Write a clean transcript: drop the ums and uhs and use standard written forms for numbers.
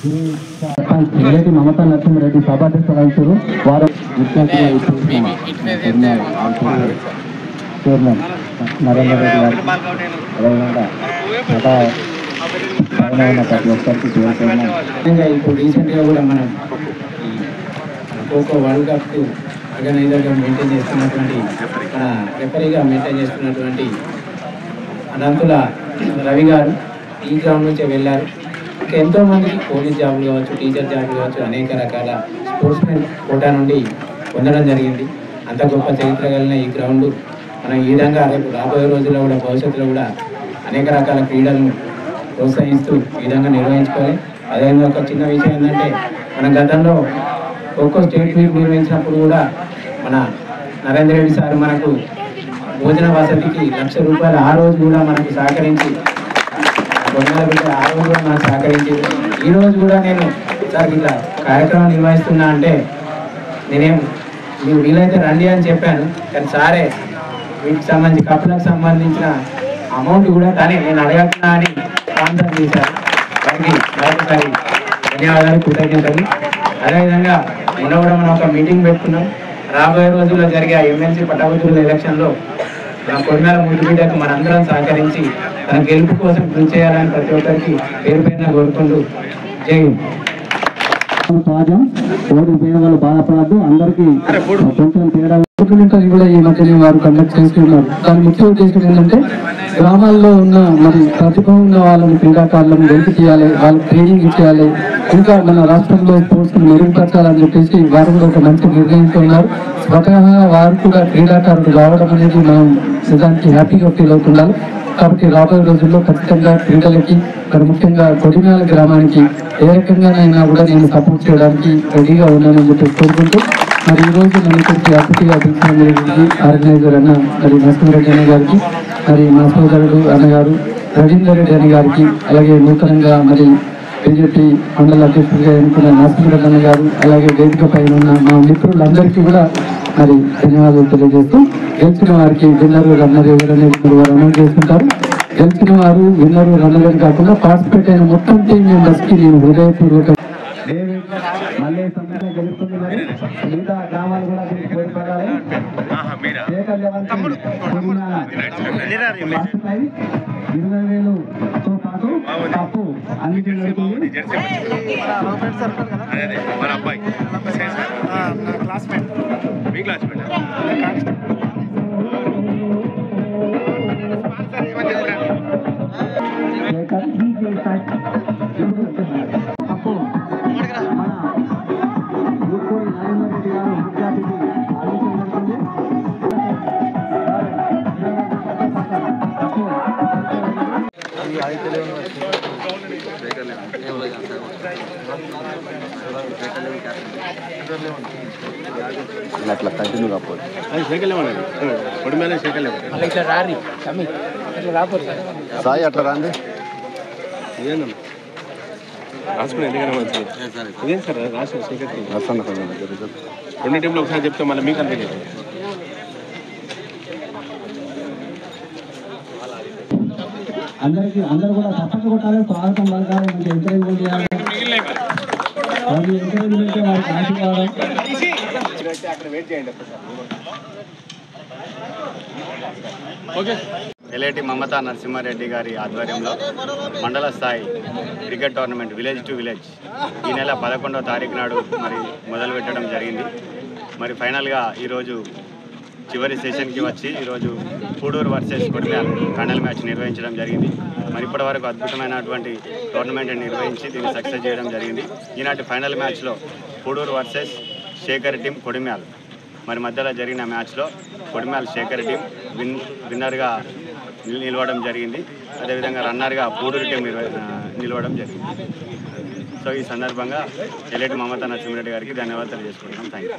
LIT Mamata Narasimha Reddy సభాధ్యక్షులు వహించారు. వారు చైర్మన్ నరేందర్ రెడ్డి గారు అదేవిధంగా ప్రతి ఒక్కరికి ఇప్పుడు రీసెంట్గా కూడా మనం ఖోఖో వరల్డ్ కప్ ఆర్గనైజర్గా మెయింటైన్ చేస్తున్నటువంటి మన రెఫరీగా మెయింటైన్ చేస్తున్నటువంటి అనంతుల రవి గారు ఈ గ్రౌండ్ నుంచే వెళ్ళారు. ఇంకా ఎంతోమందికి పోలీస్ జాబులు కావచ్చు, టీచర్ జాబులు కావచ్చు, అనేక రకాల స్పోర్ట్స్మెన్ కోటా నుండి పొందడం జరిగింది. అంత గొప్ప చరిత్ర కలిగిన ఈ గ్రౌండ్ మనం ఈ విధంగా రేపు రాబోయే రోజుల్లో కూడా భవిష్యత్తులో కూడా అనేక రకాల క్రీడలను ప్రోత్సహిస్తూ ఈ విధంగా నిర్వహించుకోవాలి. అదేవిధంగా ఒక చిన్న విషయం ఏంటంటే మన గతంలో ఖోఖో స్టేట్ మీట్ నిర్వహించినప్పుడు కూడా మన నరేంద్ర రెడ్డి సార్ మనకు భోజన వసతికి ₹1,00,000 ఆ రోజు కూడా మనకు సహకరించి ఆ రోజు కూడా మనకు సహకరించి ఈ రోజు కూడా నేను సార్ ఇట్లా కార్యక్రమం నిర్వహిస్తున్నా అంటే నేనేం మీరు వీలైతే రండి అని చెప్పాను. కానీ సారే వీటికి సంబంధించి కప్పులకు సంబంధించిన అమౌంట్ కూడా కానీ నేను అడగకున్నా అని స్పాన్సర్ చేశారు. వారికి మరొకసారి ధన్యవాదాలు, కృతజ్ఞతలు. అదేవిధంగా మొన్న కూడా మనం ఒక మీటింగ్ పెట్టుకున్నాం. రాబోయే రోజుల్లో జరిగే ఎమ్మెల్సీ పట్టభద్రుల ఎలక్షన్లో మన కొడిమేల ముద్దుబిడ్డకు మనందరం సహకరించి తన గెలుపు కోసం కృషి చేయాలని ప్రతి ఒక్కరికి పేరు పైన కోరుకుంటూ జై సహజం. ఓడి పోయిన వాళ్ళు బాధపడద్దు. అందరికీ కొంచెం తేడా కూడా ఈ మధ్యనే వారు కండక్ట్ చేస్తున్నారు. దాని ముఖ్య ఉద్దేశం ఏంటంటే గ్రామాల్లో ఉన్న మరి ప్రతిభ ఉన్న వాళ్ళని క్రీడాకారులను వెలికి తీయాలి, వాళ్ళకి ట్రైనింగ్ ఇచ్చేయాలి, ఇంకా మన రాష్ట్రంలో స్పోర్ట్స్ మెరుగుపరచాలని చెప్పేసి వారు కూడా ఒక మంచి నిర్ణయిస్తున్నారు. స్వతహాగా వారు కూడా క్రీడాకారులు రావడం అనేది మనం నిజానికి హ్యాపీగా ఫీల్ అవుతున్నారు. కాబట్టి రాబోయే రోజుల్లో ఖచ్చితంగా క్రీడలకి మరి ముఖ్యంగా కొడిమేల గ్రామానికి ఏ రకంగానైనా కూడా నేను సపోర్ట్ చేయడానికి రెడీగా ఉన్నానని చెప్పి కోరుకుంటూ మరి ఈరోజు నన్ను ఇక్కడికి అతిథిగా పిలిచిన ఆర్గనైజర్ అన్న మరి నరసింహారెడ్డి అన్న గారికి, మరి మా సోదరుడు అన్నగారు రవీందర్ రెడ్డి అన్న గారికి, అలాగే నూతనంగా మరి బీజేపీ మండల అధ్యక్షుడిగా ఎన్నుకున్న నరసింహారెడ్డి అన్న గారు, అలాగే వేదిక పైన ఉన్న మా మిత్రులందరికీ కూడా మరి ధన్యవాదాలు తెలియజేస్తూ గెలిచిన వారికి విన్నరు రన్నర్ ఎవరనేది మీరు వారు అనౌన్స్ చేసుకుంటారు. గెలిచిన వారు విన్నరు రన్నర్ కాకుండా పార్టిసిపేట్ అయిన మొత్తం టీం మెంబర్స్కి నేను హృదయపూర్వక మళ్ళీ సమయంలో గెలుస్తుంది. మరి మిగతా గ్రామాలు కూడా దీనికి పోటీపడాలి. 20,000తో పాటు కప్పు అన్నిటి మన అబ్బాయి క్లాస్మేట్ మీ క్లాస్మేట్ అట్లా కంటిన్యూ కాకపోతే అది చేయగలేమన్నది కొడిమేల చేయగలేము. ఇట్లా రారి ఇట్లా రాపోతే సాయి అట్లా రాండి. ఇదేనమ్మా రాసుకుని ఎందుకైనా మంచిది. ఇదేం సార్ రాసిన సేకరించి రెండు టీంలో ఒకసారి చెప్తే మళ్ళీ మీకు అంతే లేదు. అందరూ కూడా తప్పక కొట్టాలి, స్వాగతం పలకాలి, మంచి ఎంకరేజ్మెంట్ చేయాలి. ఎంకరేజ్మెంట్ వారికి ఆశీర్వాదం. ఎల్ఐటి మమతా నరసింహారెడ్డి గారి ఆధ్వర్యంలో మండల స్థాయి cricket tournament village to village ఈ నెల 11వ తారీఖు నాడు మరి మొదలు పెట్టడం జరిగింది. మరి ఫైనల్గా ఈరోజు చివరి సెషన్కి వచ్చి ఈరోజు Puduru versus Kodimela final match నిర్వహించడం జరిగింది. మరి ఇప్పటి వరకు అద్భుతమైనటువంటి టోర్నమెంట్ నిర్వహించి దీన్ని సక్సెస్ చేయడం జరిగింది. ఈనాటి ఫైనల్ మ్యాచ్లో పూడూరు వర్సెస్ శేఖర్ టీం కొడిమేల మరి మధ్యలో జరిగిన మ్యాచ్లో కొడిమేల శేఖర్ టీం విన్నర్గా నిలవడం జరిగింది. అదేవిధంగా రన్నర్గా పూడూరు టీం నిలవడం జరిగింది. సో ఈ సందర్భంగా ఎల్ఐటి మమతా నరసింహారెడ్డి గారికి ధన్యవాదాలు తెలియజేసుకుంటున్నాం. Thank you.